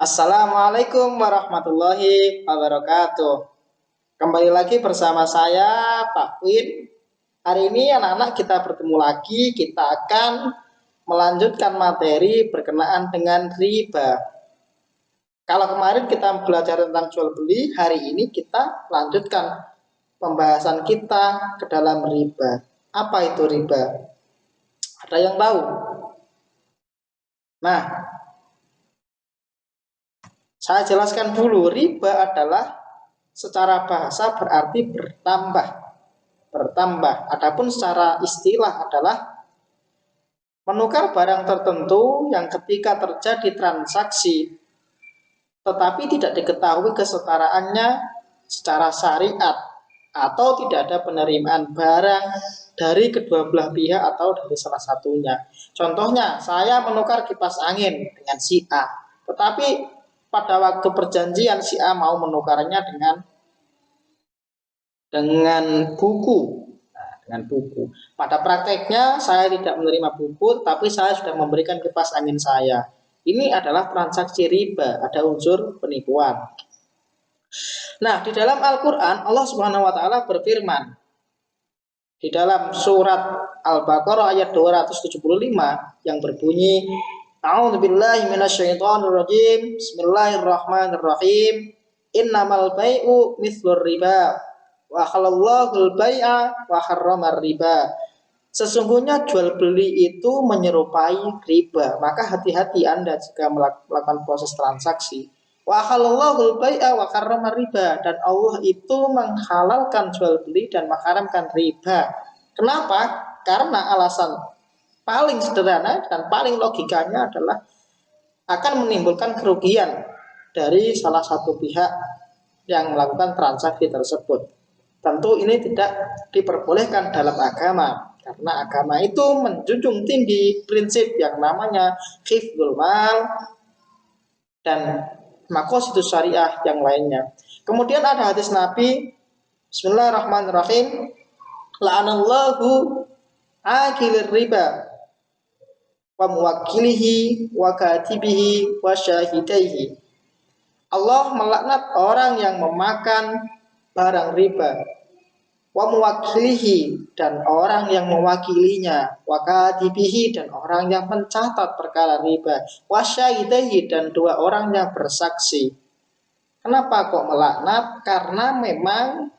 Assalamualaikum warahmatullahi wabarakatuh. Kembali lagi bersama saya, Pak Win. Hari ini anak-anak kita bertemu lagi. Kita akan melanjutkan materi berkenaan dengan riba. Kalau kemarin kita belajar tentang jual beli, hari ini kita lanjutkan pembahasan kita ke dalam riba. Apa itu riba? Ada yang tahu? Nah, saya jelaskan dulu. Riba adalah secara bahasa berarti bertambah. Adapun secara istilah adalah menukar barang tertentu yang ketika terjadi transaksi tetapi tidak diketahui kesetaraannya secara syariat atau tidak ada penerimaan barang dari kedua belah pihak atau dari salah satunya. Contohnya, saya menukar kipas angin dengan si A, tetapi pada waktu perjanjian si A mau menukarnya dengan buku. Dengan buku. Pada prakteknya saya tidak menerima buku, tapi saya sudah memberikan kipas angin saya. Ini adalah transaksi riba, ada unsur penipuan. Nah, di dalam Al-Qur'an Allah Subhanahu wa taala berfirman di dalam surat Al-Baqarah ayat 275 yang berbunyi A'udzubillahi minasyaitonirrajim. Bismillahirrahmanirrahim. Innamal bai'u mithlur riba wa halallahu bai'a wa harramar riba. Sesungguhnya jual beli itu menyerupai riba, maka hati-hati Anda jika melakukan proses transaksi. Wa halallahu bai'a wa harramar riba, dan Allah itu menghalalkan jual beli dan mengharamkan riba. Kenapa? Karena alasan paling sederhana dan paling logikanya adalah akan menimbulkan kerugian dari salah satu pihak yang melakukan transaksi tersebut. Tentu ini tidak diperbolehkan dalam agama, karena agama itu menjunjung tinggi prinsip yang namanya hifdzul mal dan maqasidus syariah yang lainnya. Kemudian ada hadis Nabi, Bismillahirrahmanirrahim, la'anallahu akilir riba wa muwakkilihi wa katibihi wa syahidaihi. Allah melaknat orang yang memakan barang riba, wa muwakkilihi, dan orang yang mewakilinya, wa katibihi, dan orang yang mencatat perkara riba, wa syahidaihi, dan dua orang yang bersaksi. Kenapa kok melaknat? Karena memang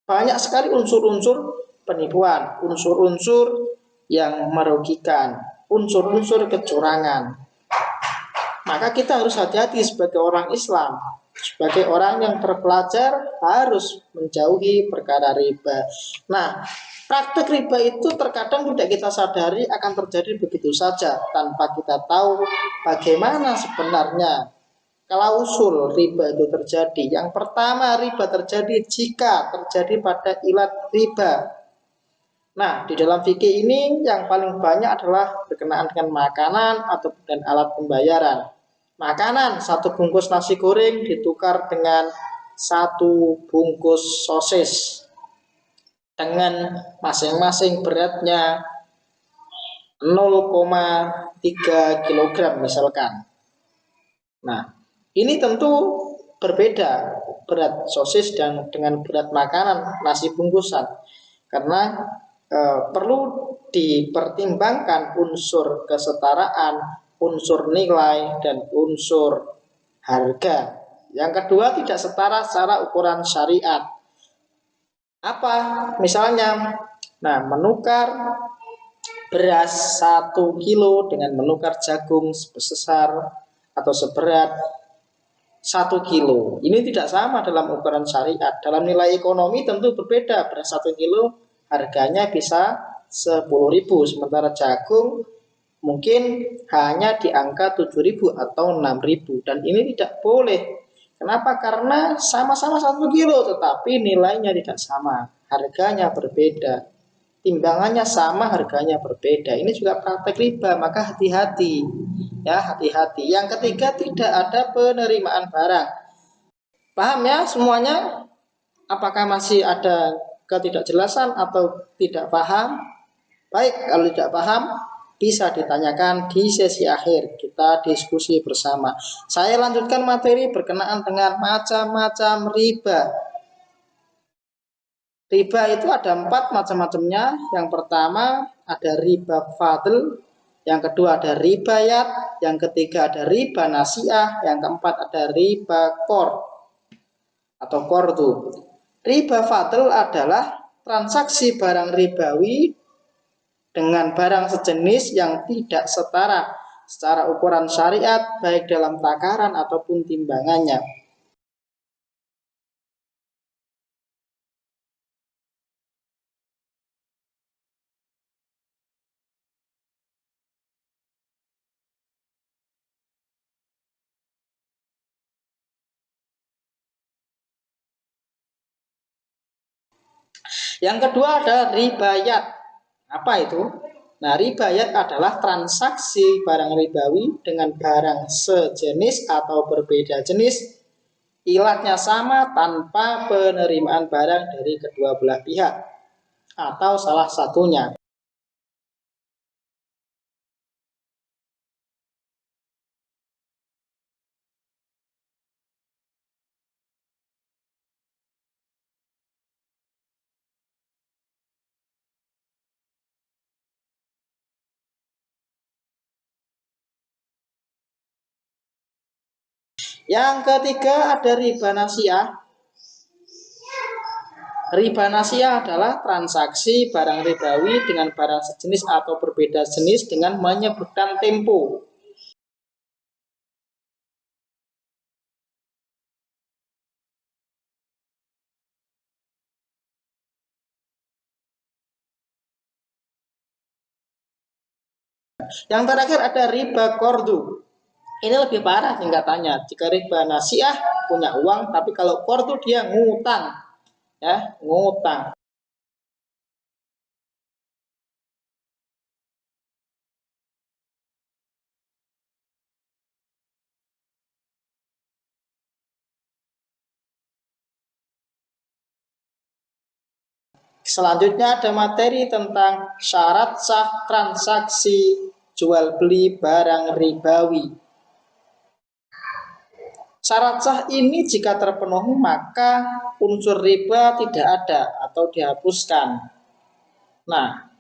banyak sekali unsur-unsur penipuan, unsur-unsur yang merugikan, unsur-unsur kecurangan. Maka kita harus hati-hati sebagai orang Islam, sebagai orang yang terpelajar harus menjauhi perkara riba. Nah, praktek riba itu terkadang tidak kita sadari akan terjadi begitu saja tanpa kita tahu bagaimana sebenarnya klausul riba itu terjadi. Yang pertama, riba terjadi jika terjadi pada ilat riba. Nah, di dalam fikih ini yang paling banyak adalah berkenaan dengan makanan atau dan alat pembayaran. Makanan, satu bungkus nasi goreng ditukar dengan satu bungkus sosis dengan masing-masing beratnya 0,3 kg misalkan. Nah, ini tentu berbeda berat sosis dan dengan berat makanan nasi bungkusan, karena perlu dipertimbangkan unsur kesetaraan, unsur nilai, dan unsur harga. Yang kedua, tidak setara secara ukuran syariat. Apa? Misalnya, menukar beras 1 kilo dengan menukar jagung sebesar atau seberat 1 kilo. Ini tidak sama dalam ukuran syariat. Dalam nilai ekonomi tentu berbeda. Beras 1 kilo harganya bisa 10.000, sementara jagung mungkin hanya di angka 7.000 atau 6.000, dan ini tidak boleh. Kenapa? Karena sama-sama 1 kilo tetapi nilainya tidak sama, harganya berbeda, timbangannya sama, harganya berbeda. Ini juga praktek riba, maka hati-hati ya, hati-hati. Yang ketiga, tidak ada penerimaan barang. Paham ya semuanya? Apakah masih ada ketidakjelasan atau tidak paham? Baik, kalau tidak paham bisa ditanyakan di sesi akhir, kita diskusi bersama. Saya lanjutkan materi berkenaan dengan macam-macam riba. Riba itu ada 4 macam-macamnya. Yang pertama ada riba fadl, yang kedua ada riba yat, yang ketiga ada riba nasiah, yang keempat ada riba qor atau qordu. Riba fadl adalah transaksi barang ribawi dengan barang sejenis yang tidak setara secara ukuran syariat, baik dalam takaran ataupun timbangannya. Yang kedua ada ribayat. Apa itu? Nah, ribayat adalah transaksi barang ribawi dengan barang sejenis atau berbeda jenis, ilatnya sama tanpa penerimaan barang dari kedua belah pihak atau salah satunya. Yang ketiga ada riba nasiah. Riba nasiah adalah transaksi barang ribawi dengan barang sejenis atau berbeda jenis dengan menyebutkan tempo. Yang terakhir ada riba kordu. Ini lebih parah tingkatannya. Jika riba nasiah punya uang, tapi kalau kordu dia ngutang, ya ngutang. Selanjutnya ada materi tentang syarat sah transaksi jual beli barang ribawi. Syarat sah ini jika terpenuhi maka unsur riba tidak ada atau dihapuskan. Nah,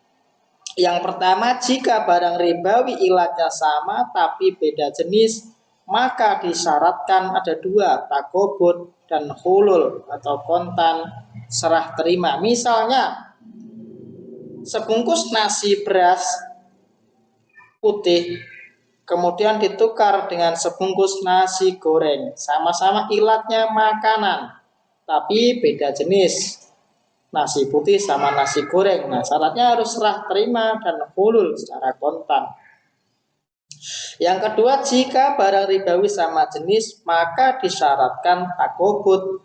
yang pertama jika barang ribawi ilatnya sama tapi beda jenis, maka disyaratkan ada 2, takobut dan hulul atau kontan serah terima. Misalnya sebungkus nasi beras putih kemudian ditukar dengan sebungkus nasi goreng, sama-sama ilatnya makanan tapi beda jenis, nasi putih sama nasi goreng. Nah, syaratnya harus serah terima dan hulul secara kontan. Yang kedua, jika barang ribawi sama jenis maka disyaratkan takobut,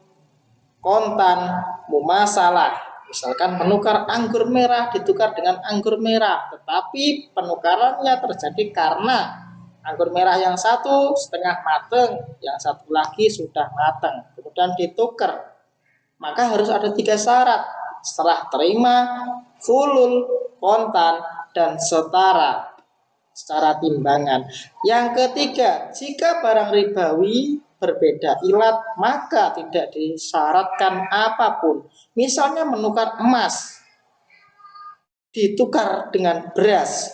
kontan, mumasalah. Misalkan penukar anggur merah ditukar dengan anggur merah, tetapi penukarannya terjadi karena anggur merah yang satu setengah mateng, yang satu lagi sudah mateng, kemudian ditukar. Maka harus ada 3 syarat: serah terima, fulul, kontan, dan setara secara timbangan. Yang ketiga, jika barang ribawi berbeda ilat maka tidak disyaratkan apapun. Misalnya menukar emas ditukar dengan beras,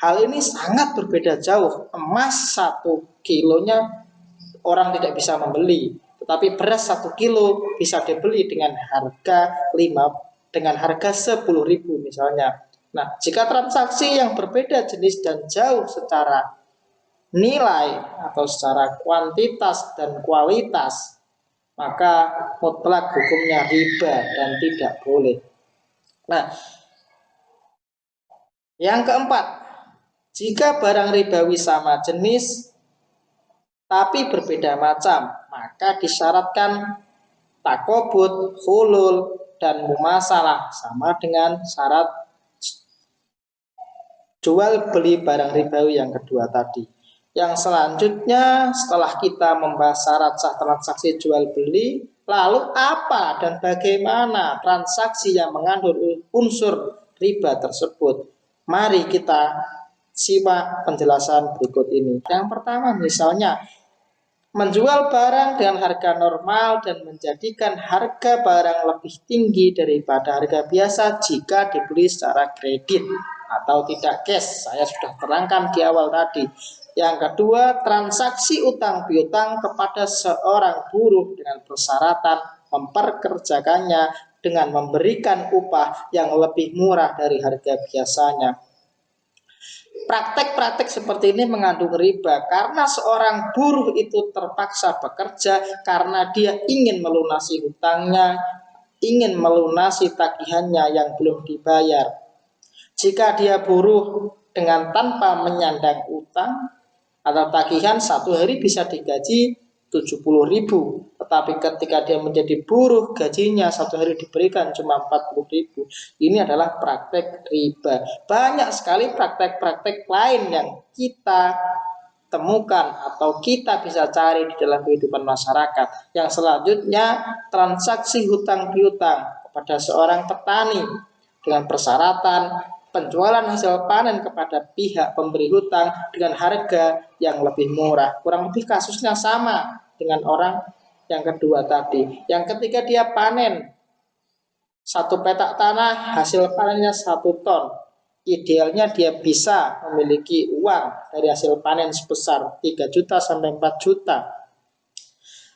hal ini sangat berbeda jauh. Emas 1 kilonya orang tidak bisa membeli, tetapi beras 1 kilo bisa dibeli dengan harga 10.000 misalnya. Nah, jika transaksi yang berbeda jenis dan jauh secara nilai atau secara kuantitas dan kualitas, maka mutlak hukumnya riba dan tidak boleh. Nah, yang keempat, jika barang ribawi sama jenis tapi berbeda macam, maka disyaratkan takobut, hulul, dan mumasalah, sama dengan syarat jual beli barang ribawi yang kedua tadi. Yang selanjutnya setelah kita membahas syarat sah transaksi jual beli, lalu apa dan bagaimana transaksi yang mengandung unsur riba tersebut? Mari kita Simak penjelasan berikut ini. Yang pertama, misalnya menjual barang dengan harga normal dan menjadikan harga barang lebih tinggi daripada harga biasa jika dibeli secara kredit atau tidak cash. Saya sudah terangkan di awal tadi. Yang kedua, transaksi utang piutang kepada seorang buruh dengan persyaratan memperkerjakannya dengan memberikan upah yang lebih murah dari harga biasanya. Praktek-praktek seperti ini mengandung riba karena seorang buruh itu terpaksa bekerja karena dia ingin melunasi hutangnya, ingin melunasi tagihannya yang belum dibayar. Jika dia buruh dengan tanpa menyandang utang atau tagihan, satu hari bisa digaji 70.000, tetapi ketika dia menjadi buruh gajinya satu hari diberikan cuma 40.000. Ini adalah praktek riba. Banyak sekali praktek-praktek lain yang kita temukan atau kita bisa cari di dalam kehidupan masyarakat. Yang selanjutnya, transaksi hutang piutang kepada seorang petani dengan persyaratan penjualan hasil panen kepada pihak pemberi hutang dengan harga yang lebih murah. Kurang lebih kasusnya sama dengan orang yang kedua tadi. Yang ketiga, dia panen satu petak tanah, hasil panennya 1 ton. Idealnya dia bisa memiliki uang dari hasil panen sebesar 3 juta sampai 4 juta.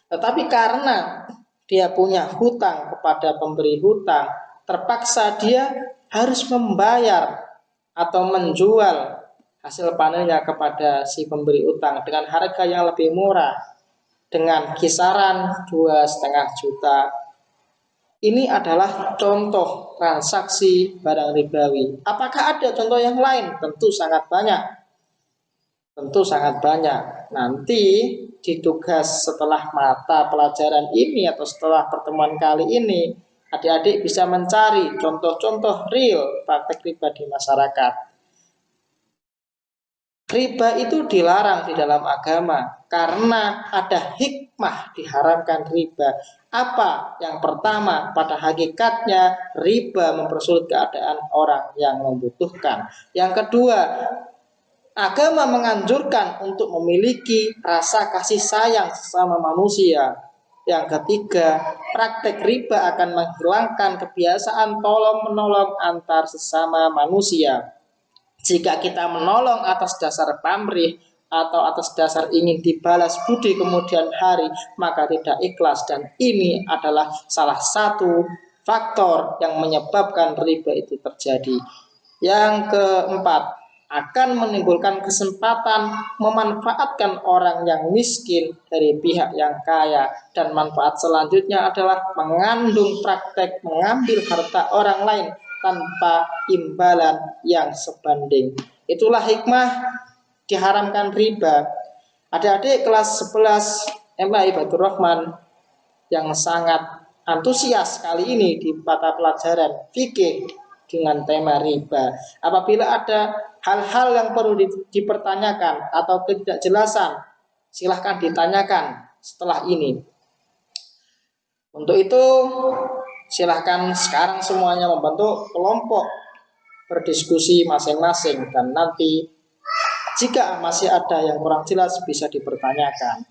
Tetapi karena dia punya hutang kepada pemberi hutang, terpaksa dia harus membayar atau menjual hasil panennya kepada si pemberi utang dengan harga yang lebih murah, dengan kisaran 2,5 juta. Ini adalah contoh transaksi barang ribawi. Apakah ada contoh yang lain? Tentu sangat banyak. Tentu sangat banyak. Nanti di tugas setelah mata pelajaran ini atau setelah pertemuan kali ini, adik-adik bisa mencari contoh-contoh real praktek riba di masyarakat. Riba itu dilarang di dalam agama karena ada hikmah diharamkan riba. Apa? Yang pertama, pada hakikatnya riba mempersulit keadaan orang yang membutuhkan. Yang kedua, agama menganjurkan untuk memiliki rasa kasih sayang sesama manusia. Yang ketiga, praktek riba akan menghilangkan kebiasaan tolong-menolong antar sesama manusia. Jika kita menolong atas dasar pamrih atau atas dasar ingin dibalas budi kemudian hari, maka tidak ikhlas, dan ini adalah salah satu faktor yang menyebabkan riba itu terjadi. Yang keempat, akan menimbulkan kesempatan memanfaatkan orang yang miskin dari pihak yang kaya, dan manfaat selanjutnya adalah mengandung praktek mengambil harta orang lain tanpa imbalan yang sebanding. Itulah hikmah diharamkan riba. Adik-adik kelas 11 MA Ibadur Rahman yang sangat antusias kali ini di mata pelajaran fikih dengan tema riba. Apabila ada hal-hal yang perlu dipertanyakan atau ketidakjelasan, silahkan ditanyakan setelah ini. Untuk itu, silahkan sekarang semuanya membentuk kelompok berdiskusi masing-masing, dan nanti jika masih ada yang kurang jelas bisa dipertanyakan.